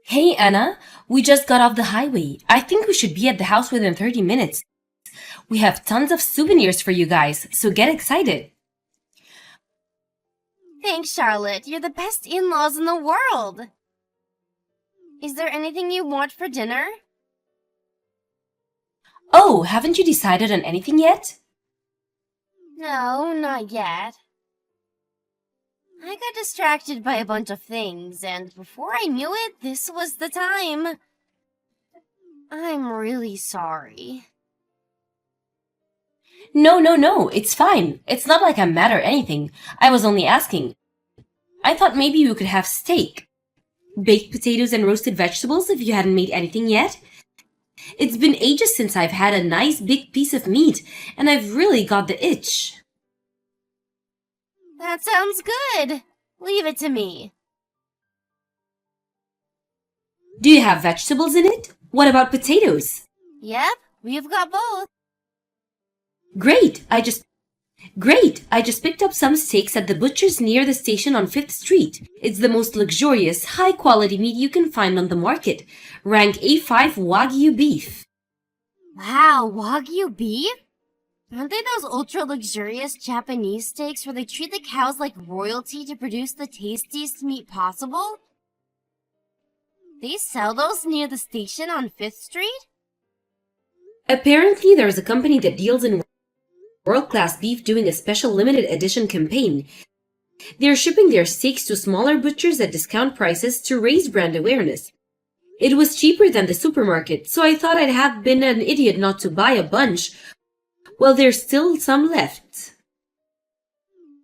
Hey Anna, we just got off the highway. I think we should be at the house within 30 minutes. We have tons of souvenirs for you guys, so get excited. Thanks, Charlotte. You're the best in-laws in the world. Is there anything you want for dinner? Oh, haven't you decided on anything yet? No, not yet. I got distracted by a bunch of things, and before I knew it, this was the time. I'm really sorry. No, it's fine. It's not like I'm mad or anything. I was only asking. I thought maybe you could have steak, baked potatoes, and roasted vegetables if you hadn't made anything yet. It's been ages since I've had a nice big piece of meat, and I've really got the itch. That sounds good. Leave it to me. Do you have vegetables in it? What about potatoes? Yep, we've got both. Great! I just picked up some steaks at the butcher's near the station on 5th Street. It's the most luxurious, high-quality meat you can find on the market. Rank A5 Wagyu beef. Wow, Wagyu beef? Aren't they those ultra-luxurious Japanese steaks where they treat the cows like royalty to produce the tastiest meat possible? They sell those near the station on 5th Street? Apparently, there's a company that deals in world-class beef doing a special limited edition campaign. They're shipping their steaks to smaller butchers at discount prices to raise brand awareness. It was cheaper than the supermarket, so I thought I'd have been an idiot not to buy a bunch. Well, there's still some left.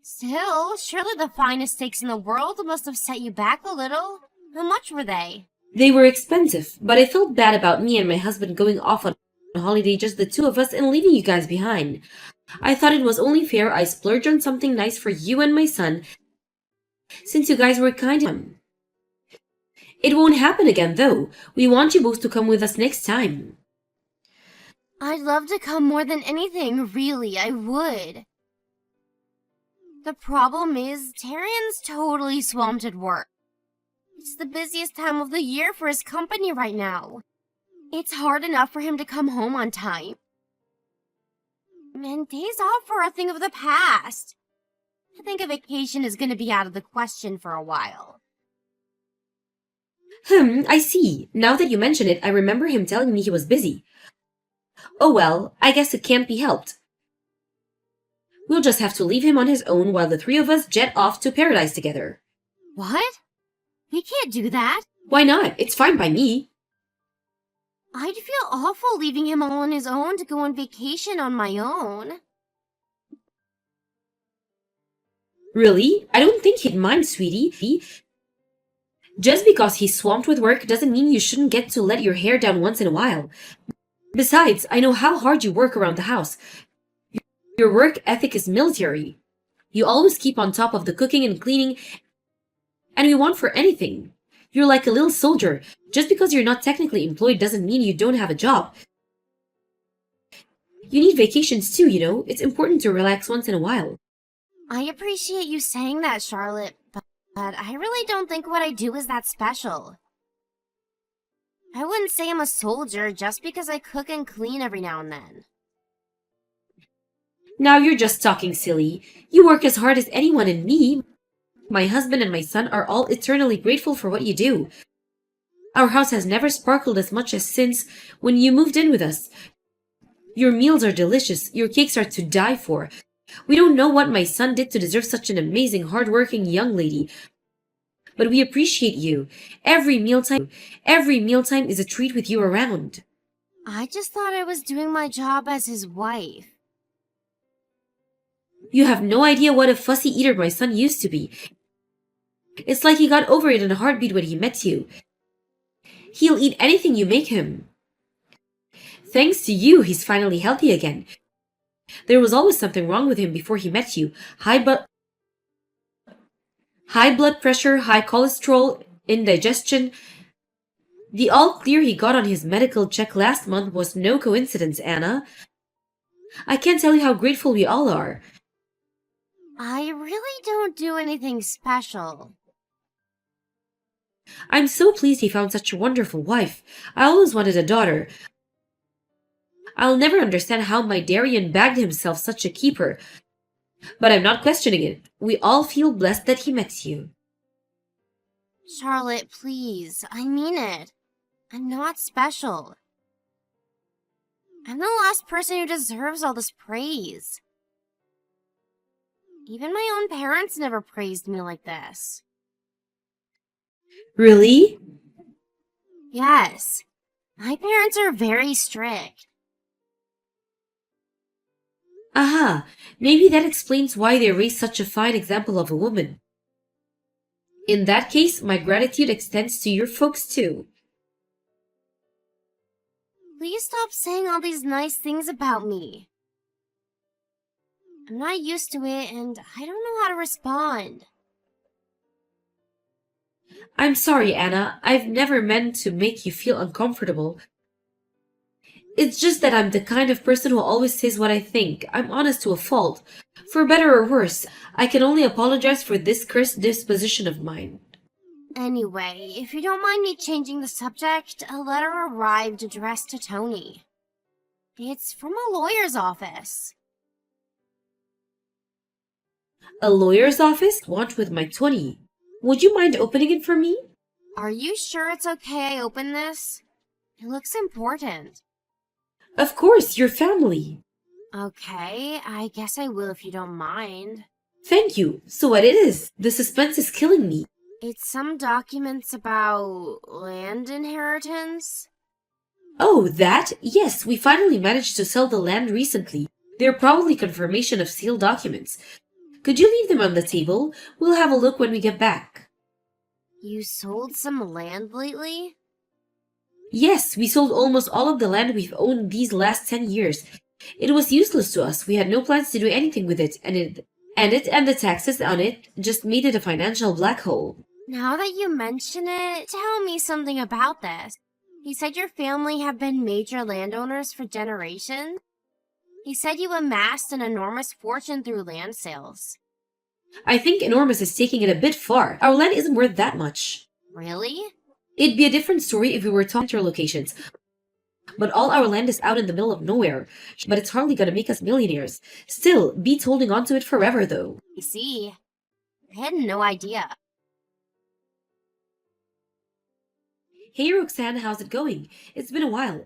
Still, surely the finest steaks in the world must have set you back a little. How much were they? They were expensive, but I felt bad about me and my husband going off on a holiday, just the two of us, and leaving you guys behind. I thought it was only fair I splurge on something nice for you and my son, since you guys were kind to him. It won't happen again, though. We want you both to come with us next time. I'd love to come more than anything, really, I would. The problem is, Tarian's totally swamped at work. It's the busiest time of the year for his company right now. It's hard enough for him to come home on time. And days off are a thing of the past. I think a vacation is going to be out of the question for a while. I see. Now that you mention it, I remember him telling me he was busy. Oh well, I guess it can't be helped. We'll just have to leave him on his own while the three of us jet off to paradise together. What? We can't do that. Why not? It's fine by me. I'd feel awful leaving him all on his own to go on vacation on my own. Really? I don't think he'd mind, sweetie. Just because he's swamped with work doesn't mean you shouldn't get to let your hair down once in a while. Besides, I know how hard you work around the house. Your work ethic is military. You always keep on top of the cooking and cleaning, and we want for anything. You're like a little soldier. Just because you're not technically employed doesn't mean you don't have a job. You need vacations too, you know. It's important to relax once in a while. I appreciate you saying that, Charlotte, but I really don't think what I do is that special. I wouldn't say I'm a soldier just because I cook and clean every now and then. Now you're just talking silly. You work as hard as anyone, and me, my husband and my son are all eternally grateful for what you do. Our house has never sparkled as much as since when you moved in with us. Your meals are delicious. Your cakes are to die for. We don't know what my son did to deserve such an amazing, hard-working young lady, but we appreciate you. Every mealtime is a treat with you around. I just thought I was doing my job as his wife. You have no idea what a fussy eater my son used to be. It's like he got over it in a heartbeat when he met you. He'll eat anything you make him. Thanks to you, he's finally healthy again. There was always something wrong with him before he met you. High blood pressure, high cholesterol, indigestion. The all clear he got on his medical check last month was no coincidence, Anna. I can't tell you how grateful we all are. I really don't do anything special. I'm so pleased he found such a wonderful wife. I always wanted a daughter. I'll never understand how my Darien bagged himself such a keeper, but I'm not questioning it. We all feel blessed that he met you. Charlotte, please. I mean it. I'm not special. I'm the last person who deserves all this praise. Even my own parents never praised me like this. Really? Yes. My parents are very strict. Aha, maybe that explains why they raised such a fine example of a woman. In that case, my gratitude extends to your folks too. Please stop saying all these nice things about me. I'm not used to it and I don't know how to respond. I'm sorry, Anna. I've never meant to make you feel uncomfortable. It's just that I'm the kind of person who always says what I think. I'm honest to a fault. For better or worse, I can only apologize for this cursed disposition of mine. Anyway, if you don't mind me changing the subject, a letter arrived addressed to Tony. It's from a lawyer's office. A lawyer's office? Want with my 20. Would you mind opening it for me? Are you sure it's okay I open this? It looks important. Of course, your family. Okay, I guess I will if you don't mind. Thank you. So what it is? The suspense is killing me. It's some documents about land inheritance. Oh, that? Yes, we finally managed to sell the land recently. They're probably confirmation of sealed documents. Could you leave them on the table? We'll have a look when we get back. You sold some land lately? Yes, we sold almost all of the land we've owned these last 10 years. It was useless to us. We had no plans to do anything with it, and the taxes on it just made it a financial black hole. Now that you mention it, tell me something about this. You said your family have been major landowners for generations? You said you amassed an enormous fortune through land sales. I think enormous is taking it a bit far. Our land isn't worth that much. Really? It'd be a different story if we were talking locations. But all our land is out in the middle of nowhere. But it's hardly gonna make us millionaires. Still, Beats holding on to it forever, though. I see. I had no idea. Hey, Roxanne, how's it going? It's been a while.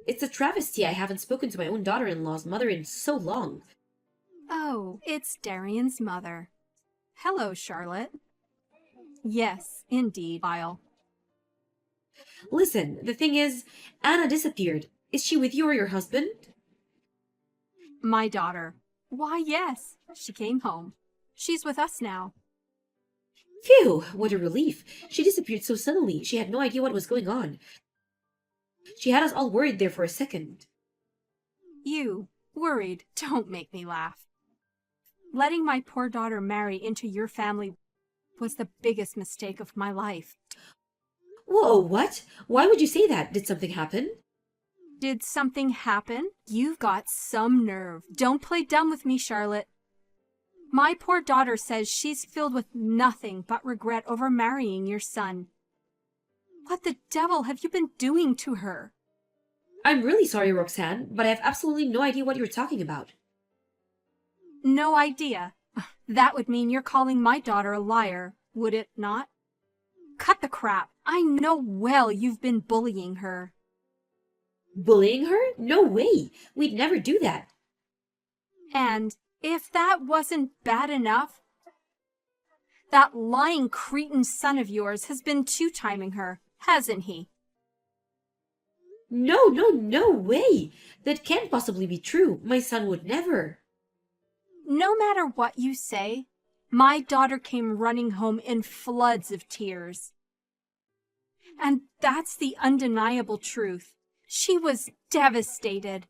It's a travesty I haven't spoken to my own daughter-in-law's mother in so long. Oh, it's Darian's mother. Hello, Charlotte. Yes, indeed, Lyle. Listen, the thing is, Anna disappeared. Is she with you or your husband? My daughter. Why, yes, she came home. She's with us now. Phew, what a relief. She disappeared so suddenly. She had no idea what was going on. She had us all worried there for a second. You, worried, don't make me laugh. Letting my poor daughter marry into your family was the biggest mistake of my life. Whoa, what? Why would you say that? Did something happen? Did something happen? You've got some nerve. Don't play dumb with me, Charlotte. My poor daughter says she's filled with nothing but regret over marrying your son. What the devil have you been doing to her? I'm really sorry, Roxanne, but I have absolutely no idea what you're talking about. No idea. That would mean you're calling my daughter a liar, would it not? Cut the crap. I know well you've been bullying her. Bullying her? No way. We'd never do that. And if that wasn't bad enough, that lying cretin son of yours has been two-timing her, hasn't he? No way. That can't possibly be true. My son would never. No matter what you say, my daughter came running home in floods of tears. And that's the undeniable truth. She was devastated.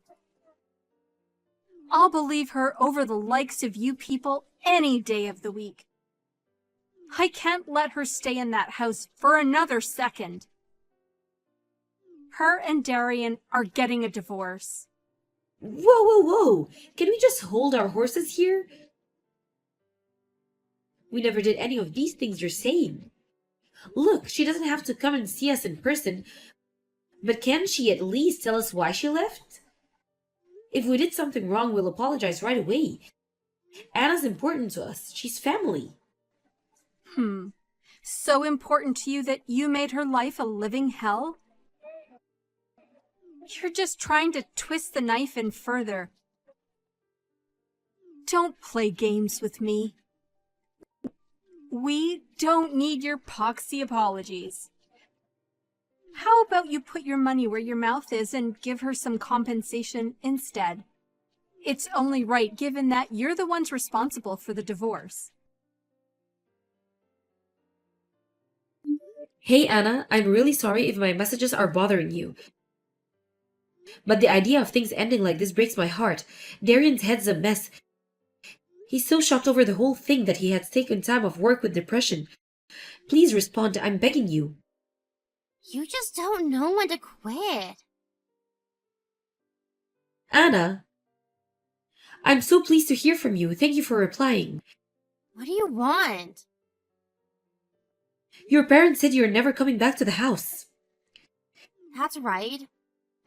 I'll believe her over the likes of you people any day of the week. I can't let her stay in that house for another second. Her and Darian are getting a divorce. Whoa. Can we just hold our horses here? We never did any of these things you're saying. Look, she doesn't have to come and see us in person, but can she at least tell us why she left? If we did something wrong, we'll apologize right away. Anna's important to us. She's family. So important to you that you made her life a living hell? You're just trying to twist the knife in further. Don't play games with me. We don't need your poxy apologies. How about you put your money where your mouth is and give her some compensation instead? It's only right, given that you're the ones responsible for the divorce. Hey, Anna, I'm really sorry if my messages are bothering you. But the idea of things ending like this breaks my heart. Darian's head's a mess. He's so shocked over the whole thing that he has taken time off work with depression. Please respond, I'm begging you. You just don't know when to quit. Anna, I'm so pleased to hear from you. Thank you for replying. What do you want? Your parents said you're never coming back to the house. That's right.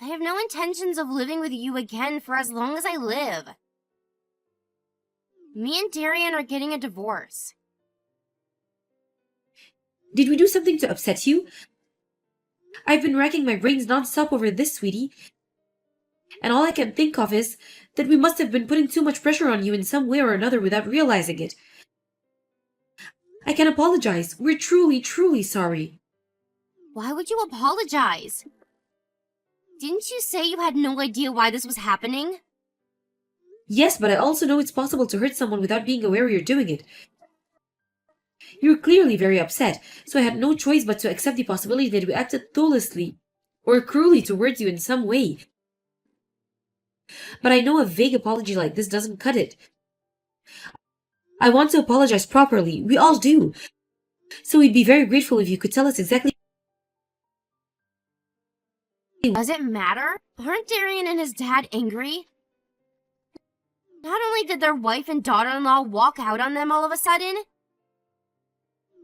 I have no intentions of living with you again for as long as I live. Me and Darian are getting a divorce. Did we do something to upset you? I've been racking my brains non-stop over this, sweetie. And all I can think of is that we must have been putting too much pressure on you in some way or another without realizing it. I can apologize. We're truly, truly sorry. Why would you apologize? Didn't you say you had no idea why this was happening? Yes, but I also know it's possible to hurt someone without being aware you're doing it. You're clearly very upset, so I had no choice but to accept the possibility that we acted thoughtlessly or cruelly towards you in some way. But I know a vague apology like this doesn't cut it. I want to apologize properly. We all do. So we'd be very grateful if you could tell us exactly. Does it matter? Aren't Darian and his dad angry? Not only did their wife and daughter-in-law walk out on them all of a sudden,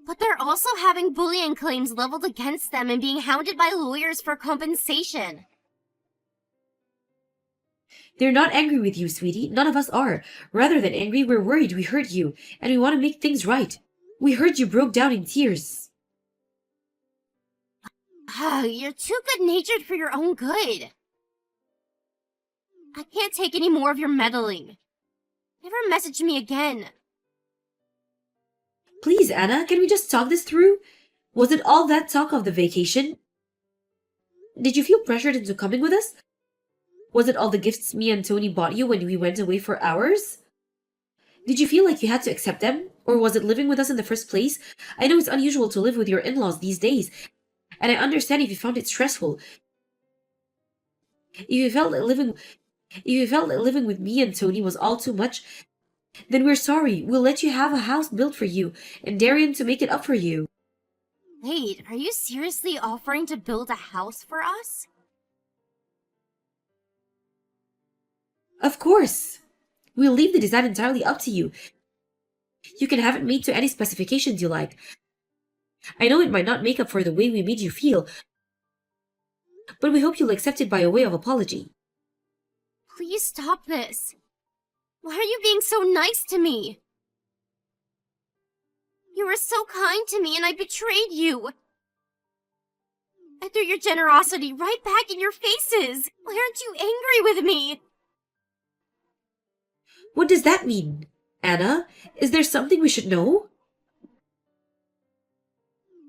but they're also having bullying claims leveled against them and being hounded by lawyers for compensation. They're not angry with you, sweetie. None of us are. Rather than angry, we're worried we hurt you, and we want to make things right. We heard you broke down in tears. You're too good-natured for your own good. I can't take any more of your meddling. Never message me again. Please, Anna, can we just talk this through? Was it all that talk of the vacation? Did you feel pressured into coming with us? Was it all the gifts me and Tony bought you when we went away for hours? Did you feel like you had to accept them? Or was it living with us in the first place? I know it's unusual to live with your in-laws these days, and I understand if you found it stressful. If you felt that living with me and Tony was all too much, then we're sorry. We'll let you have a house built for you, and Darian to make it up for you. Wait, are you seriously offering to build a house for us? Of course. We'll leave the design entirely up to you. You can have it made to any specifications you like. I know it might not make up for the way we made you feel, but we hope you'll accept it by a way of apology. Please stop this. Why are you being so nice to me? You were so kind to me and I betrayed you. I threw your generosity right back in your faces. Why aren't you angry with me? What does that mean? Anna, is there something we should know?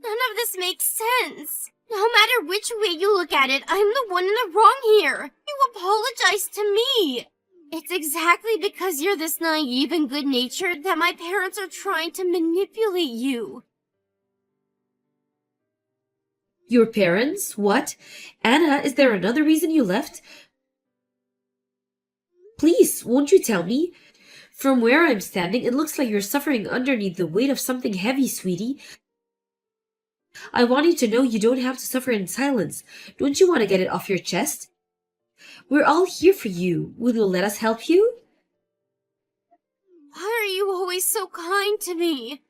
None of this makes sense. No matter which way you look at it, I'm the one in the wrong here. You apologize to me. It's exactly because you're this naive and good-natured that my parents are trying to manipulate you. Your parents? What? Anna, is there another reason you left? Please, won't you tell me? From where I'm standing, it looks like you're suffering underneath the weight of something heavy, sweetie. I want you to know you don't have to suffer in silence. Don't you want to get it off your chest? We're all here for you. Will you let us help you? Why are you always so kind to me?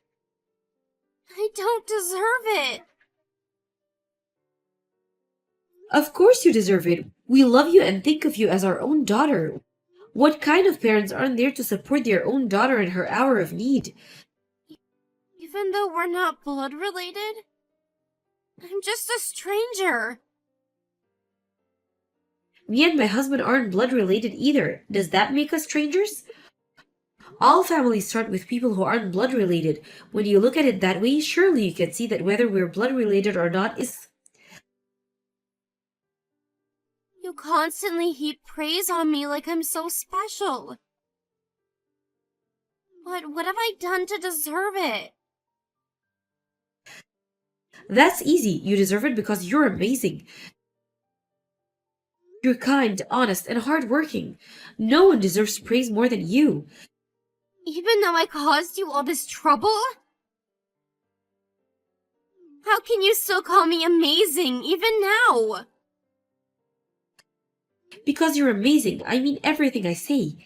I don't deserve it. Of course you deserve it. We love you and think of you as our own daughter. What kind of parents aren't there to support their own daughter in her hour of need? Even though we're not blood related, I'm just a stranger. Me and my husband aren't blood related either. Does that make us strangers? All families start with people who aren't blood related. When you look at it that way, surely you can see that whether we're blood related or not is... You constantly heap praise on me like I'm so special. But what have I done to deserve it? That's easy. You deserve it because you're amazing. You're kind, honest, and hardworking. No one deserves praise more than you. Even though I caused you all this trouble? How can you still call me amazing, even now? Because you're amazing. I mean everything I say.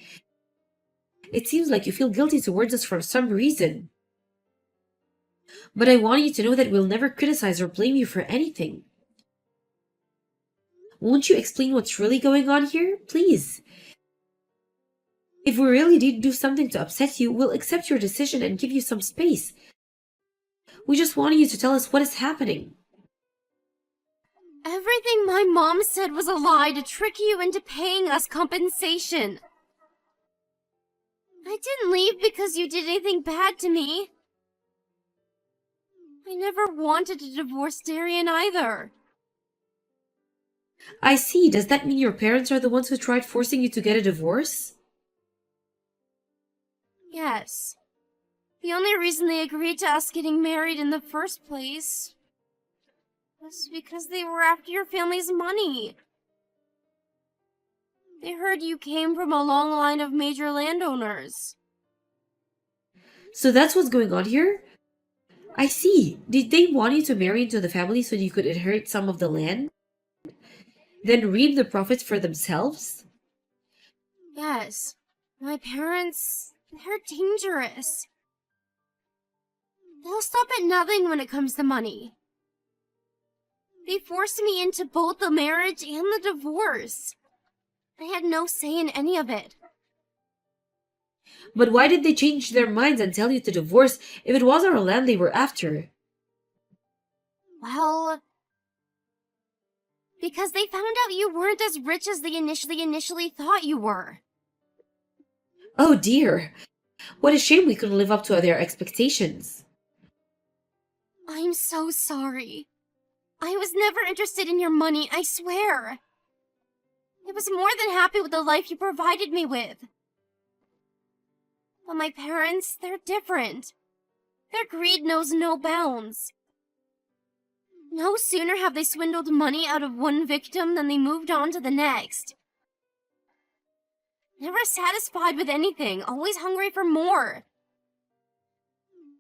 It seems like you feel guilty towards us for some reason. But I want you to know that we'll never criticize or blame you for anything. Won't you explain what's really going on here, please? If we really did do something to upset you, we'll accept your decision and give you some space. We just wanted you to tell us what is happening. Everything my mom said was a lie to trick you into paying us compensation. I didn't leave because you did anything bad to me. I never wanted to divorce Darian either. I see. Does that mean your parents are the ones who tried forcing you to get a divorce? Yes. The only reason they agreed to us getting married in the first place was because they were after your family's money. They heard you came from a long line of major landowners. So that's what's going on here? I see. Did they want you to marry into the family so you could inherit some of the land? Then reap the profits for themselves? Yes. My parents, they're dangerous. They'll stop at nothing when it comes to money. They forced me into both the marriage and the divorce. I had no say in any of it. But why did they change their minds and tell you to divorce if it was our land they were after? Well, because they found out you weren't as rich as they initially thought you were. Oh dear. What a shame we couldn't live up to their expectations. I'm so sorry. I was never interested in your money, I swear. I was more than happy with the life you provided me with. But my parents, they're different. Their greed knows no bounds. No sooner have they swindled money out of one victim than they moved on to the next. Never satisfied with anything, always hungry for more.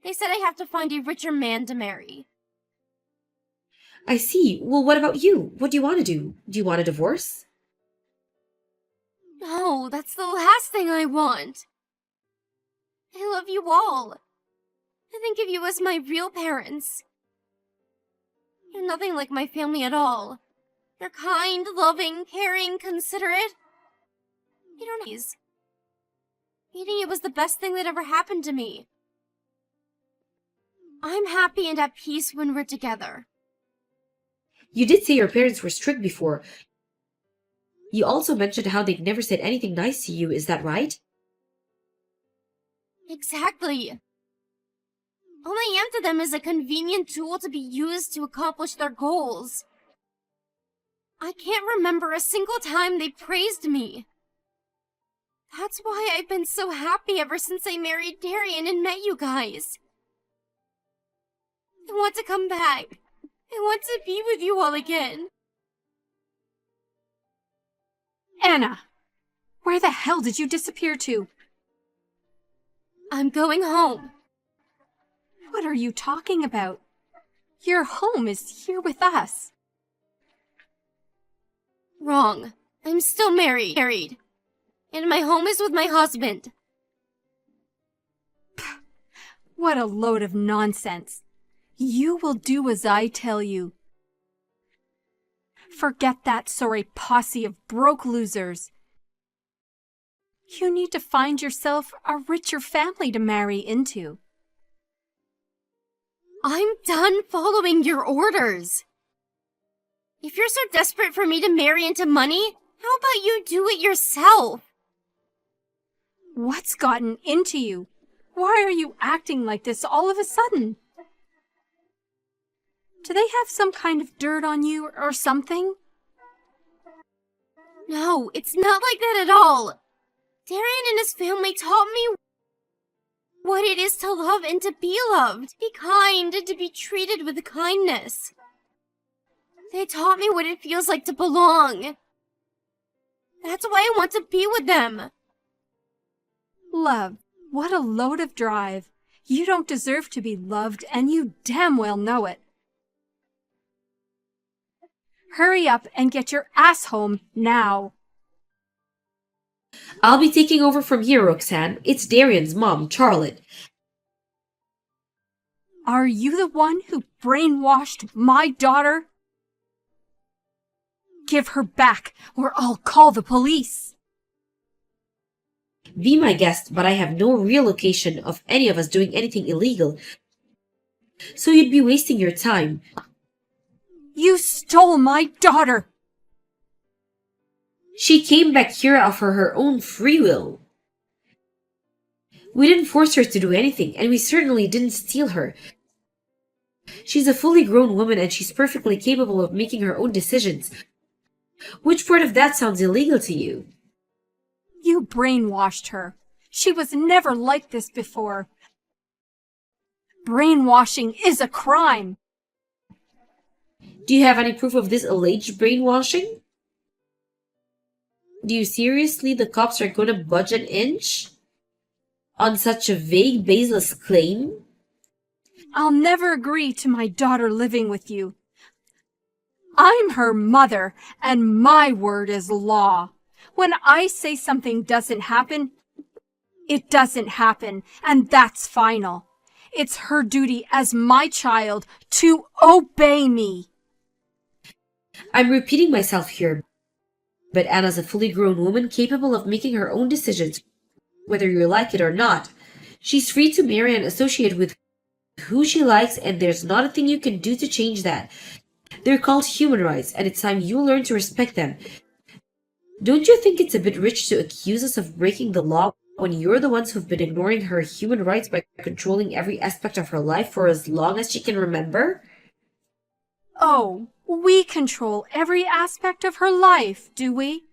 They said I have to find a richer man to marry. I see. Well, what about you? What do you want to do? Do you want a divorce? No, that's the last thing I want. I love you all. I think of you as my real parents. You're nothing like my family at all. You're kind, loving, caring, considerate. You don't know. Meeting you was the best thing that ever happened to me. I'm happy and at peace when we're together. You did say your parents were strict before. You also mentioned how they've never said anything nice to you, is that right? Exactly. All I am to them is a convenient tool to be used to accomplish their goals. I can't remember a single time they praised me. That's why I've been so happy ever since I married Darian and met you guys. I want to come back. I want to be with you all again. Anna, where the hell did you disappear to? I'm going home. What are you talking about? Your home is here with us. Wrong. I'm still married. And my home is with my husband. What a load of nonsense. You will do as I tell you. Forget that sorry posse of broke losers. You need to find yourself a richer family to marry into. I'm done following your orders. If you're so desperate for me to marry into money, how about you do it yourself? What's gotten into you? Why are you acting like this all of a sudden? Do they have some kind of dirt on you or something? No, it's not like that at all. Darian and his family taught me what it is to love and to be loved, to be kind and to be treated with kindness. They taught me what it feels like to belong. That's why I want to be with them. Love, what a load of drive. You don't deserve to be loved, and you damn well know it. Hurry up and get your ass home now. I'll be taking over from here, Roxanne. It's Darian's mom, Charlotte. Are you the one who brainwashed my daughter? Give her back, or I'll call the police. Be my guest, but I have no real location of any of us doing anything illegal. So you'd be wasting your time. You stole my daughter. She came back here of her own free will. We didn't force her to do anything, and we certainly didn't steal her. She's a fully grown woman, and she's perfectly capable of making her own decisions. Which part of that sounds illegal to you? You brainwashed her. She was never like this before. Brainwashing is a crime. Do you have any proof of this alleged brainwashing? Do you seriously the cops are going to budge an inch? On such a vague, baseless claim? I'll never agree to my daughter living with you. I'm her mother, and my word is law. When I say something doesn't happen, it doesn't happen, and that's final. It's her duty as my child to obey me. I'm repeating myself here, but Anna's a fully grown woman capable of making her own decisions, whether you like it or not. She's free to marry and associate with who she likes, and there's not a thing you can do to change that. They're called human rights, and it's time you learn to respect them. Don't you think it's a bit rich to accuse us of breaking the law when you're the ones who've been ignoring her human rights by controlling every aspect of her life for as long as she can remember? Oh, we control every aspect of her life, do we?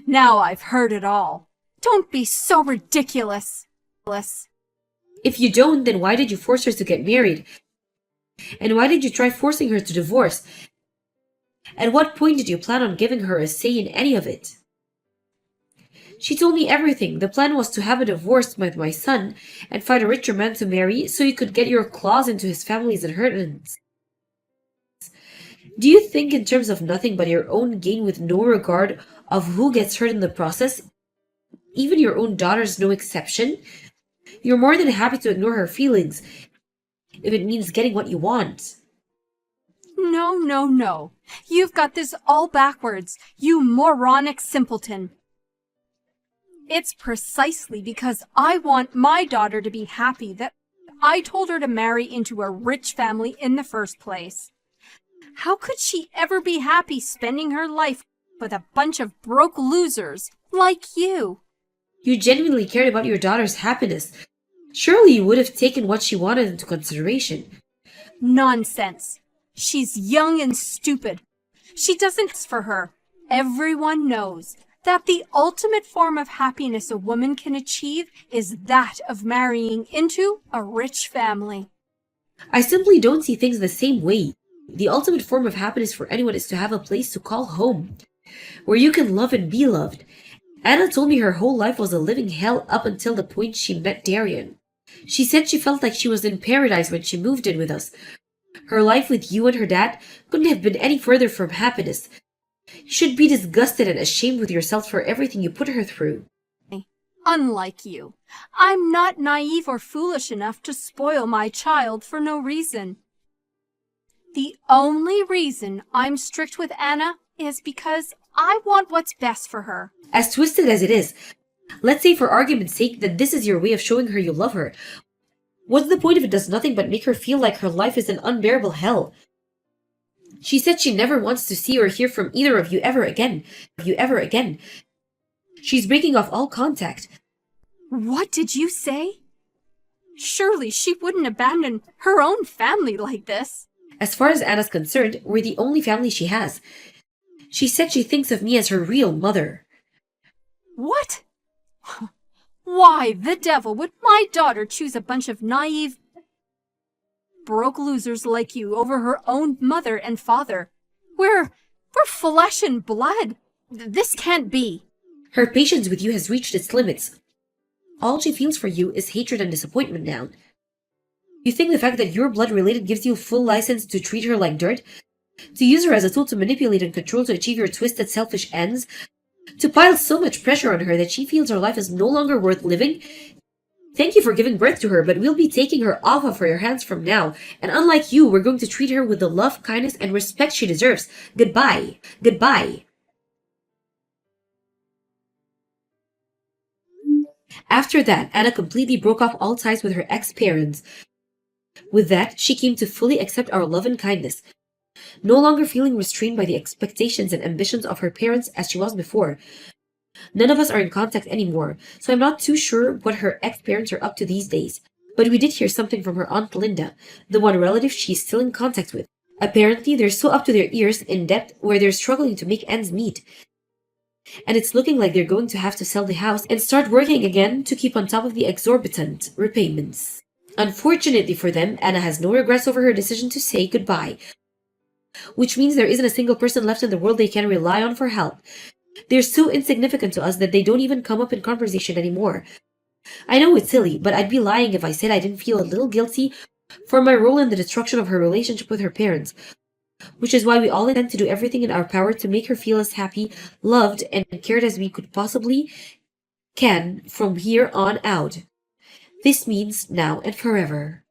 Now I've heard it all. Don't be so ridiculous. If you don't, then why did you force her to get married? And why did you try forcing her to divorce? At what point did you plan on giving her a say in any of it? She told me everything. The plan was to have a divorce with my son and find a richer man to marry so you could get your claws into his family's inheritance. Do you think in terms of nothing but your own gain with no regard of who gets hurt in the process? Even your own daughter's no exception? You're more than happy to ignore her feelings if it means getting what you want. No. You've got this all backwards, you moronic simpleton. It's precisely because I want my daughter to be happy that I told her to marry into a rich family in the first place. How could she ever be happy spending her life with a bunch of broke losers like you? You genuinely cared about your daughter's happiness. Surely you would have taken what she wanted into consideration. Nonsense. She's young and stupid. She doesn't for her. Everyone knows that the ultimate form of happiness a woman can achieve is that of marrying into a rich family. I simply don't see things the same way. The ultimate form of happiness for anyone is to have a place to call home, where you can love and be loved. Anna told me her whole life was a living hell up until the point she met Darian. She said she felt like she was in paradise when she moved in with us. Her life with you and her dad couldn't have been any further from happiness. You should be disgusted and ashamed with yourself for everything you put her through. unlike you. I'm not naive or foolish enough to spoil my child for no reason. The only reason I'm strict with Anna is because I want what's best for her. As twisted as it is, let's say for argument's sake that this is your way of showing her you love her. What's the point if it does nothing but make her feel like her life is an unbearable hell? She said she never wants to see or hear from either of you ever again. She's breaking off all contact. What did you say? Surely she wouldn't abandon her own family like this. As far as Anna's concerned, we're the only family she has. She said she thinks of me as her real mother. What? Why the devil would my daughter choose a bunch of naive, broke losers like you over her own mother and father? We're flesh and blood. This can't be. Her patience with you has reached its limits. All she feels for you is hatred and disappointment now. You think the fact that you're blood-related gives you full license to treat her like dirt? To use her as a tool to manipulate and control to achieve your twisted, selfish ends? To pile so much pressure on her that she feels her life is no longer worth living? Thank you for giving birth to her, but we'll be taking her off of your hands from now, and unlike you, we're going to treat her with the love, kindness, and respect she deserves. Goodbye. Goodbye. After that, Anna completely broke off all ties with her ex-parents. With that, she came to fully accept our love and kindness, no longer feeling restrained by the expectations and ambitions of her parents as she was before. None of us are in contact anymore, so I'm not too sure what her ex-parents are up to these days. But we did hear something from her Aunt Linda, the one relative she's still in contact with. Apparently, they're so up to their ears in debt where they're struggling to make ends meet. And it's looking like they're going to have to sell the house and start working again to keep on top of the exorbitant repayments. Unfortunately for them, Anna has no regrets over her decision to say goodbye, which means there isn't a single person left in the world they can rely on for help. They're so insignificant to us that they don't even come up in conversation anymore. I know it's silly, but I'd be lying if I said I didn't feel a little guilty for my role in the destruction of her relationship with her parents, which is why we all intend to do everything in our power to make her feel as happy, loved, and cared as we could possibly can from here on out. This means now and forever.